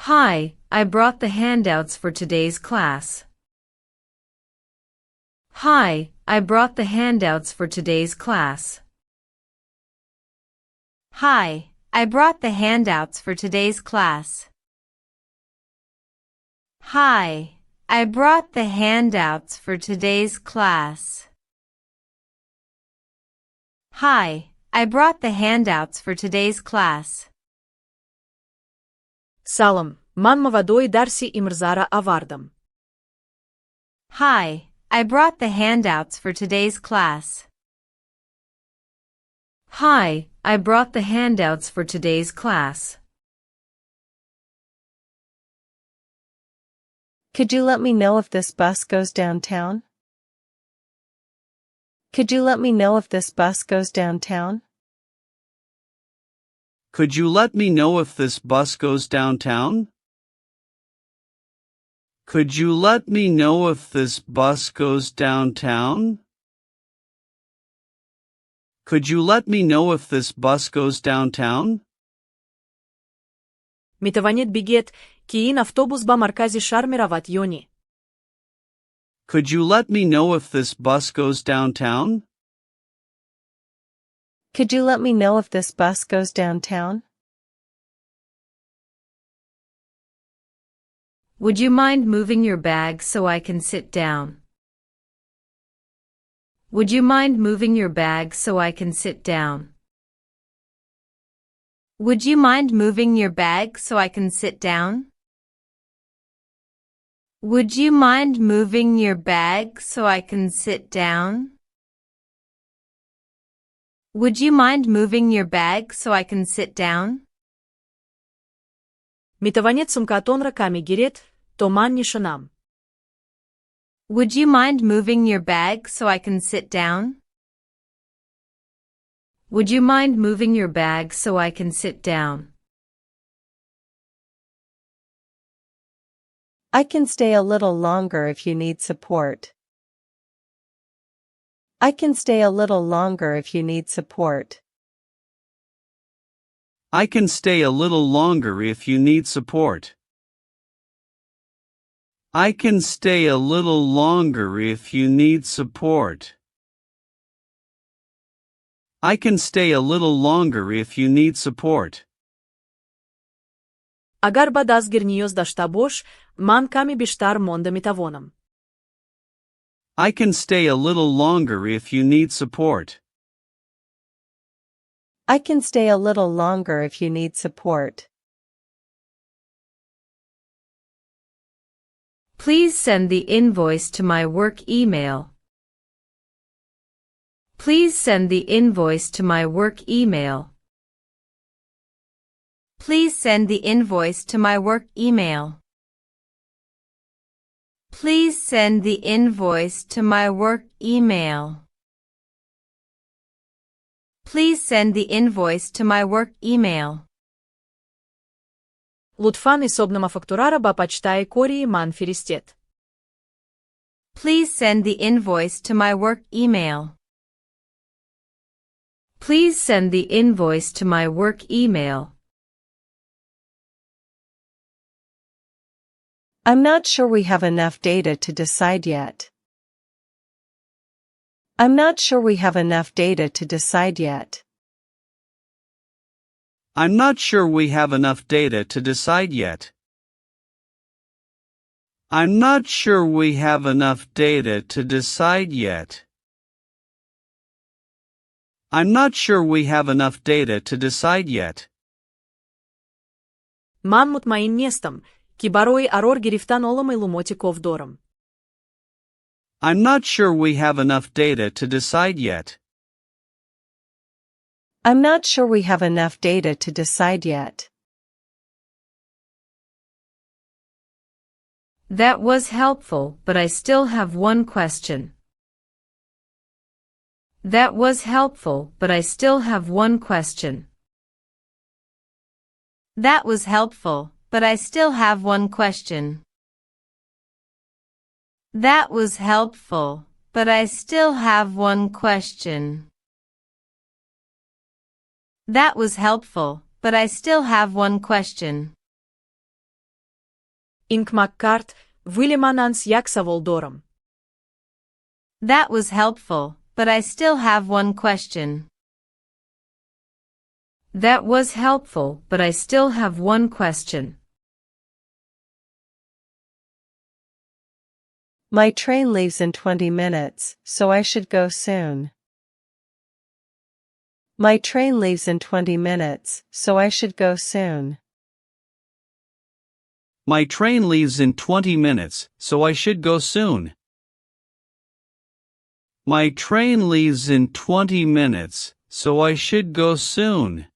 Hi, I brought the handouts for today's class. Hi, I brought the handouts for today's class. Hi, I brought the handouts for today's class. Hi, I brought the handouts for today's class. Hi, I brought the handouts for today's class. Салам, ман мавадои дарси имрӯзаро авардам. Hi, I brought the handouts for today's class. Hi, I brought the handouts for today's class. Could you let me know if this bus goes downtown? Could you let me know if this bus goes downtown? Could you let me know if this bus goes downtown? Could you let me know if this bus goes downtown? Could you let me know if this bus goes downtown? Метавонед бигед, ки ин автобус ба маркази шаҳр меравад ё не? Could you let me know if this bus goes downtown? Could you let me know if this bus goes downtown? Would you mind moving your bag so I can sit down? Would you mind moving your bag so I can sit down? Would you mind moving your bag so I can sit down? Would you mind moving your bag so I can sit down? Would you mind moving your bag so I can sit down? Метавонед сумкаатонро каме гиред, то ман нишонам. Would you mind moving your bag so I can sit down? Would you mind moving your bag so I can sit down? I can stay a little longer if you need support. I can stay a little longer if you need support. I can stay a little longer if you need support. I can stay a little longer if you need support. I can stay a little longer if you need support. Агар ба дастгир ниёз дошта бош, ман каме бештар монда метавонам. I can stay a little longer if you need support. I can stay a little longer if you need support. Please send the invoice to my work email. Please send the invoice to my work email. Please send the invoice to my work email. Please send the invoice to my work email. Please send the invoice to my work email. Лутфан ҳисобнома фактураро ба почтаи кории ман фиристед. Please send the invoice to my work email. Please send the invoice to my work email. I'm not sure we have enough data to decide yet. I'm not sure we have enough data to decide yet. I'm not sure we have enough data to decide yet. I'm not sure we have enough data to decide yet. I'm not sure we have enough data to decide yet. Ман мутмаин нестам, ки барои арор гирифтан оло маълумоти ков дорам. I'm not sure we have enough data to decide yet. I'm not sure we have enough data to decide yet. That was helpful, but I still have one question. That was helpful, but I still have one question. That was helpful, but I still have one question. That was helpful, but I still have one question. That was helpful, but I still have one question. ин кӯмак кард, вилли ман анс як савол дорам. That was helpful, but I still have one question. That was helpful, but I still have one question. My train leaves in 20 minutes, so I should go soon. My train leaves in 20 minutes, so I should go soon. My train leaves in 20 minutes, so I should go soon. My train leaves in 20 minutes, so I should go soon.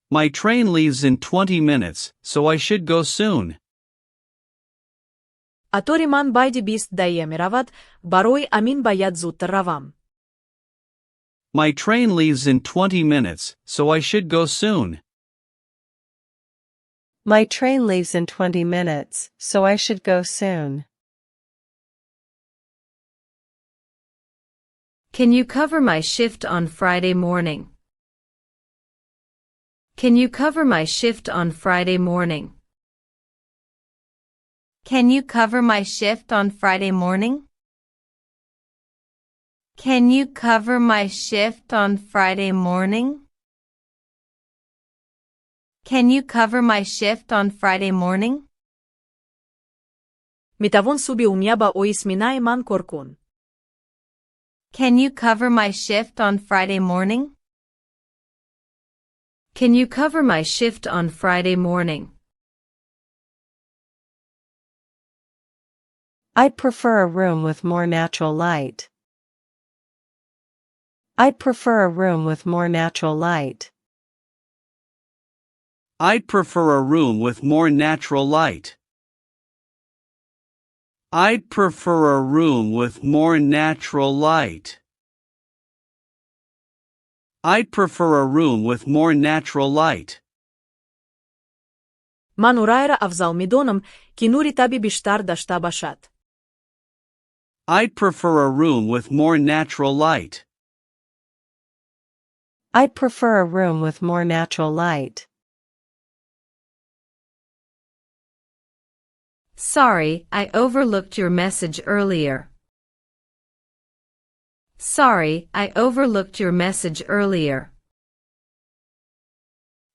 My train leaves in 20 minutes, so I should go soon. Атори ман байди 20 даиқа меравад, барои амин бояд зудтар равам. My train leaves in 20 minutes, so I should go soon. My train leaves in 20 minutes, so I should go soon. Can you cover my shift on Friday morning? Can you cover my shift on Friday morning? Can you cover my shift on Friday morning? Can you cover my shift on Friday morning? Can you cover my shift on Friday morning? Метавон суби умя ба ои сминаи ман кор кун. Can you cover my shift on Friday morning? Can you cover my shift on Friday morning? I'd prefer a room with more natural light. I'd prefer a room with more natural light. I'd prefer a room with more natural light. I'd prefer a room with more natural light. I'd prefer a room with more natural light. Ман ураера афзал медонам, ки нури таби биштар дашта башад. I'd prefer a room with more natural light. I'd prefer a room with more natural light. Sorry, I overlooked your message earlier. Sorry, I overlooked your message earlier.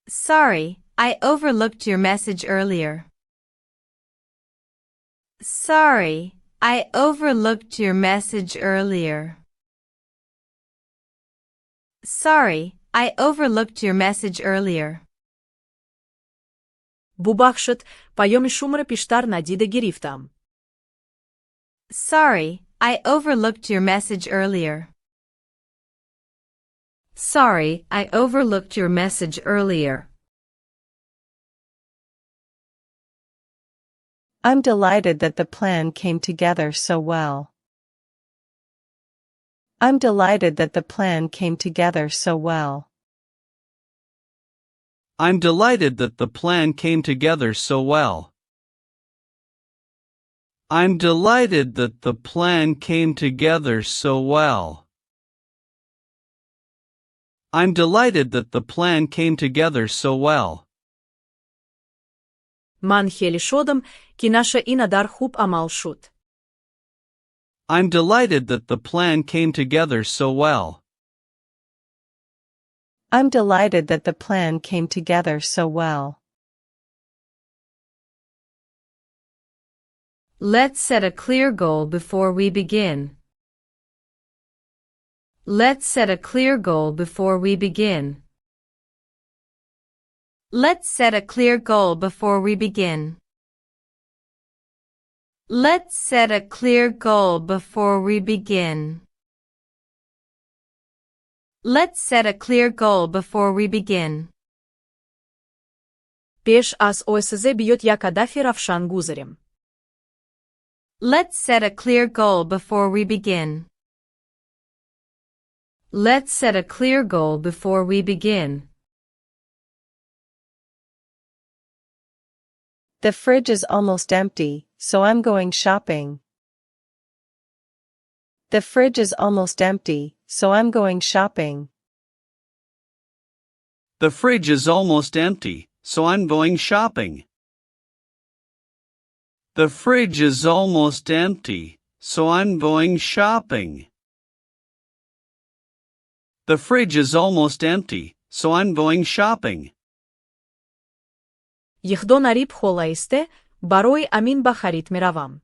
Sorry, I overlooked your message earlier. Sorry, I overlooked your message earlier. Sorry, I overlooked your message earlier. Бубахшат, паёми шуморо пиштар надида гирифтам. Sorry, I overlooked your message earlier. Sorry, I overlooked your message earlier. I'm delighted that the plan came together so well. I'm delighted that the plan came together so well. I'm delighted that the plan came together so well. I'm delighted that the plan came together so well. I'm delighted that the plan came together so well. Ман хели шодам, ки наша инадар хуб амал шуд. I'm delighted that the plan came together so well. I'm delighted that the plan came together so well. Let's set a clear goal before we begin. Let's set a clear goal before we begin. Let's set a clear goal before we begin. Let's set a clear goal before we begin. Let's set a clear goal before we begin. Пеш аз ОСЗ биёт як ҳадафи равшан гузарем. Let's set a clear goal before we begin. Let's set a clear goal before we begin. The fridge is almost empty, so I'm going shopping. The fridge is almost empty, so I'm going shopping. The fridge is almost empty, so I'm going shopping. The fridge is almost empty, so I'm going shopping. The fridge is almost empty, so I'm going shopping. Ихдо нариб хола исте, барои амин ба харид меравам.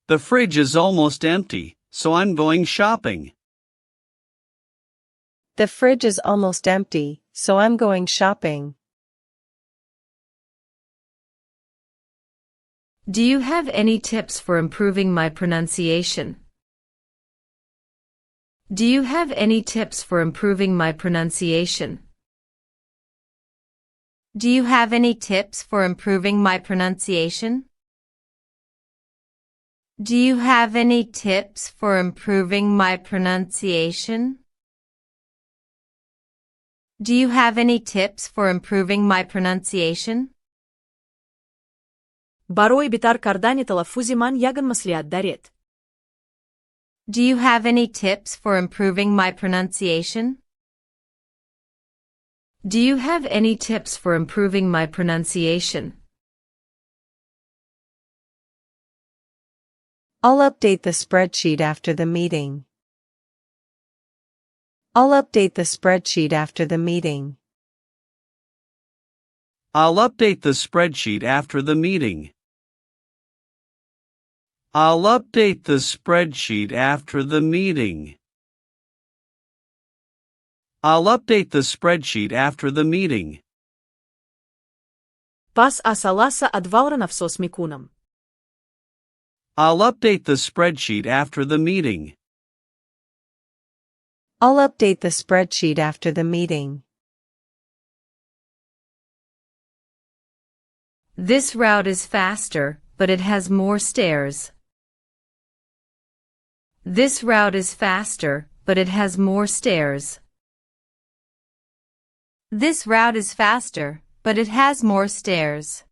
The fridge is almost empty, so I'm going shopping. The fridge is almost empty, so I'm going shopping. Do you have any tips for improving my pronunciation? Do you have any tips for improving my pronunciation? Do you have any tips for improving my pronunciation? Do you have any tips for improving my pronunciation? Do you have any tips for improving my pronunciation? Барои битар кардани талаффузи ман ягон маслиҳат даред. Do you have any tips for improving my pronunciation? Do you have any tips for improving my pronunciation? I'll update the spreadsheet after the meeting. I'll update the spreadsheet after the meeting. I'll update the spreadsheet after the meeting. I'll update the spreadsheet after the meeting. I'll update the spreadsheet after the meeting. Пас асаласа адвалра навсос мекунам. I'll update the spreadsheet after the meeting. I'll update the spreadsheet after the meeting. This route is faster, but it has more stairs. This route is faster, but it has more stairs. This route is faster, but it has more stairs.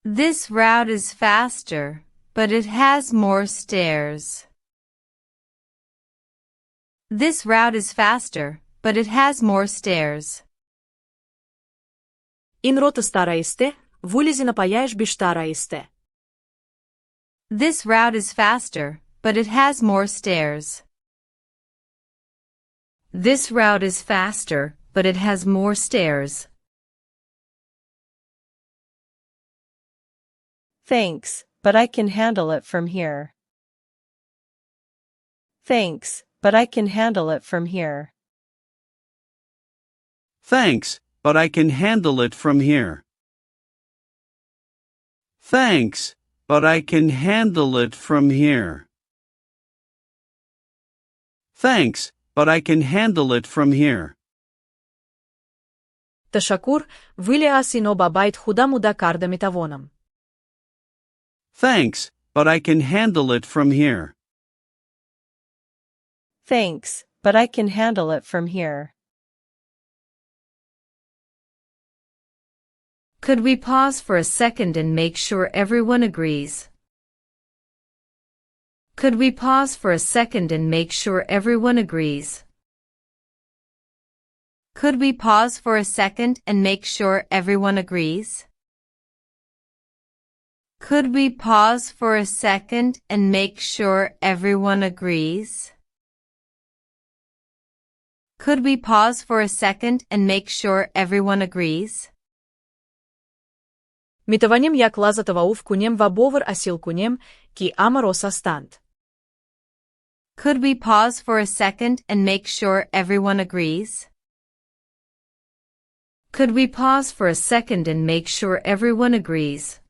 This route is faster, but it has more stairs. This route is faster, but it has more stairs. Ин рота стара исте, вулизи напаяеш биштара исте. This route is faster, but it has more stairs. This route is faster, but it has more stairs. Thanks, but I can handle it from here. Thanks, but I can handle it from here. Thanks, but I can handle it from here. Thanks, but I can handle it from here. Thanks, but I can handle it from here. Ташаккур, виле асино бабайт худа муда карда метавонам. Thanks, but I can handle it from here. Thanks, but I can handle it from here. Could we pause for a second and make sure everyone agrees? Could we pause for a second and make sure everyone agrees? Could we pause for a second and make sure everyone agrees? Could we pause for a second and make sure everyone agrees? Could we pause for a second and make sure everyone agrees? Митаванем як лазатава ув кунем ва бовар асил кунем, ки ама рос ҳастанд. Could we pause for a second and make sure everyone agrees? Could we pause for a second and make sure everyone agrees?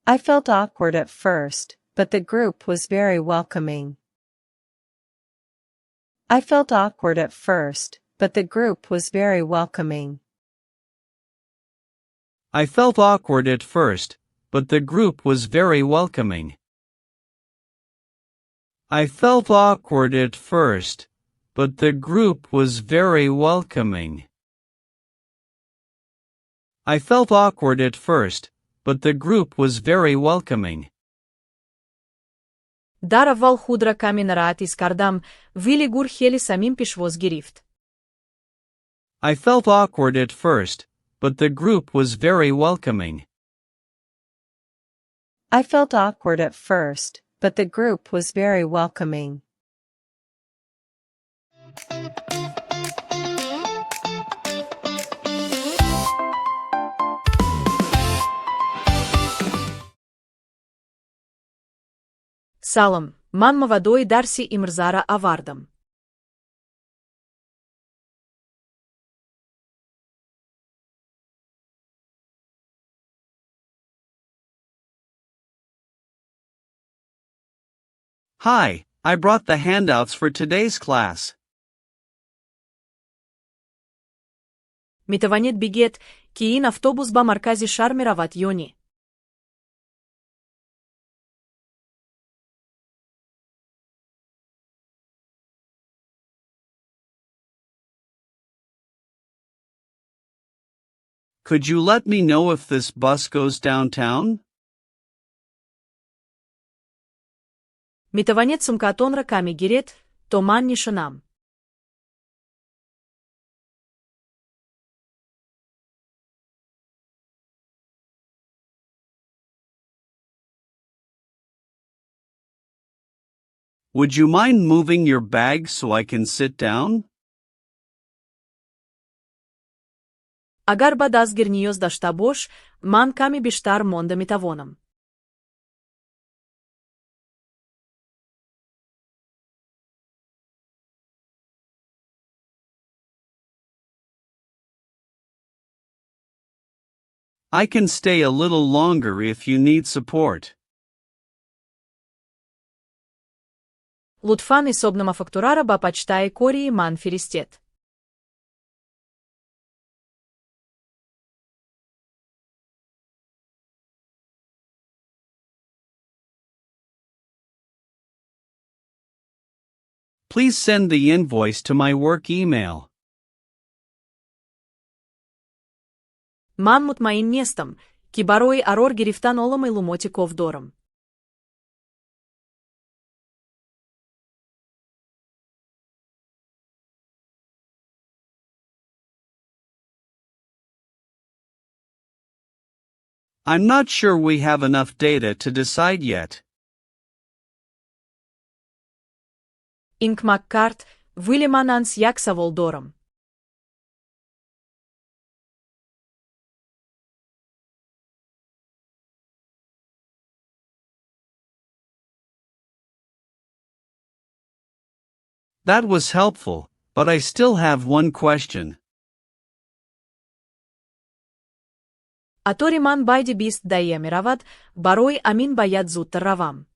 I felt awkward at first, but the group was very welcoming. I felt awkward at first, but the group was very welcoming. I felt awkward at first, but the group was very welcoming. I felt awkward at first, but the group was very welcoming. I felt awkward at first, but the group was very welcoming. Дар аввал худра ками нараат из кардам, вили гур хели самим пешвоз гирифт. I felt awkward at first, but the group was very welcoming. I felt awkward at first, but the group was very welcoming. Салам, ман мавадои дарси имрӯзара авардам. Hi, I brought the handouts for today's class. Метавонед бигед, ки ин автобус ба маркази шаҳр меравад ё не? Could you let me know if this bus goes downtown? Метавонед сумкаатонро каме гиред, то ман нишонам. Would you mind moving your bag so I can sit down? Агар ба дастгир ниёз дошта бош, ман каме биштар монда метавонам. I can stay a little longer if you need support. Лутфан ҳисобнома фактураро ба почтаи кории ман фиристед. Please send the invoice to my work email. Ман мутмаин нестам, ки барои арор гирифтан оло маълумоти ков дорам. I'm not sure we have enough data to decide yet. Ин кӯмак кард, виле ман анс як савол дорам. That was helpful, but I still have one question. Атори ман байди 20 даиқа меравад, барои амин бояд зудтар равам.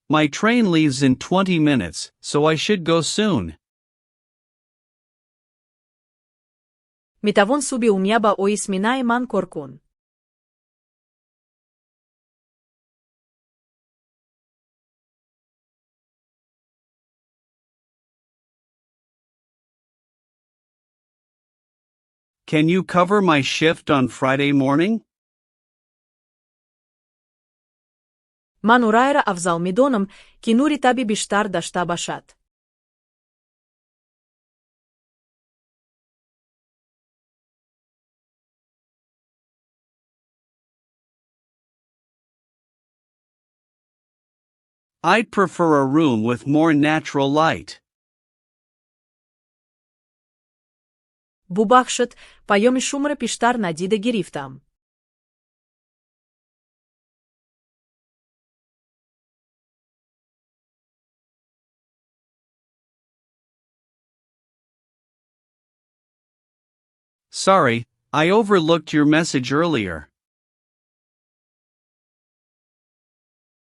My train leaves in 20 minutes, so I should go soon. Метавон суби умя ба оисминаи ман кор кун. Can you cover my shift on Friday morning? Ман урайра афзал медонам, ки нури таби биштар дошта бошад. I'd prefer a room with more natural light. Бубахшат, паёми шумра биштар надида гирифтам. Sorry, I overlooked your message earlier.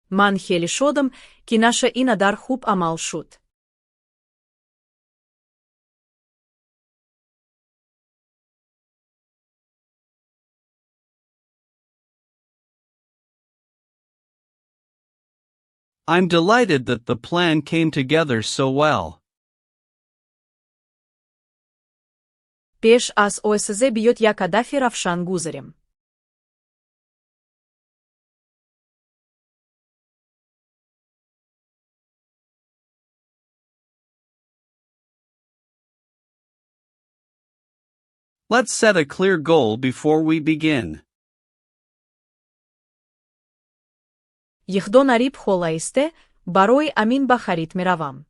Ман хели шодам, ки наша инадар хуб амал шуд. I'm delighted that the plan came together so well. Пеш аз ОСЗ биёд як ҳадафи равшан гузарем. Let's set a clear goal before we begin. Ехдо нариб холаисте, барои амин ба харид меравам.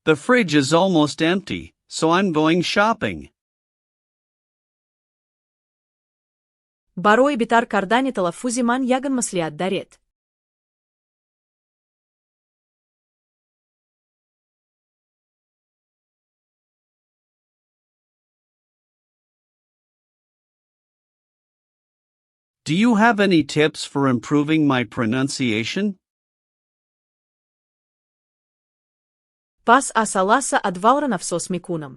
The fridge is almost empty, so I'm going shopping. Барои битар кардани талаффузи ман ягон маслиҳат даред. Do you have any tips for improving my pronunciation? Пас асаласа адвалра нафсос мекунам.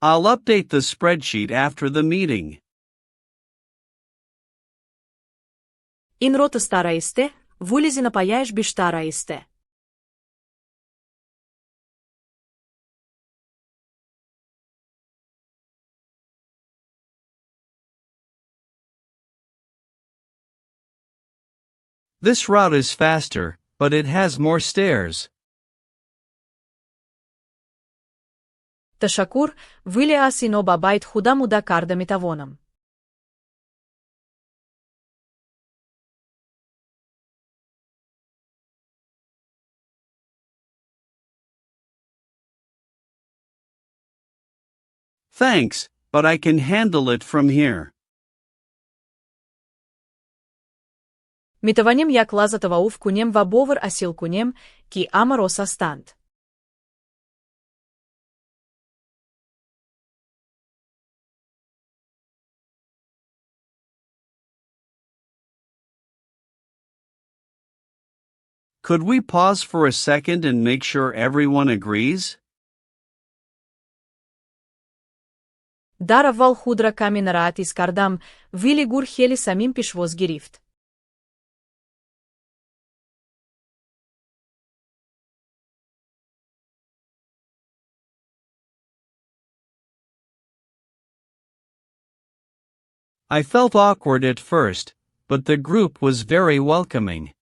I'll update the spreadsheet after the meeting. Ин рота стараисте, вулизи напаяеш биштараисте. This route is faster, but it has more stairs. Ташаккур, виле аз ино ба байт худам уда карда метавонам. Thanks, but I can handle it from here. Метавонем як лазатава уф кунем ва бовар асил кунем, ки ама рос ҳастанд. Could we pause for a second and make sure everyone agrees? Дар аввал худра каме нараатис кардам, вили гур хели самим пешвоз гирифт. I felt awkward at first, but the group was very welcoming.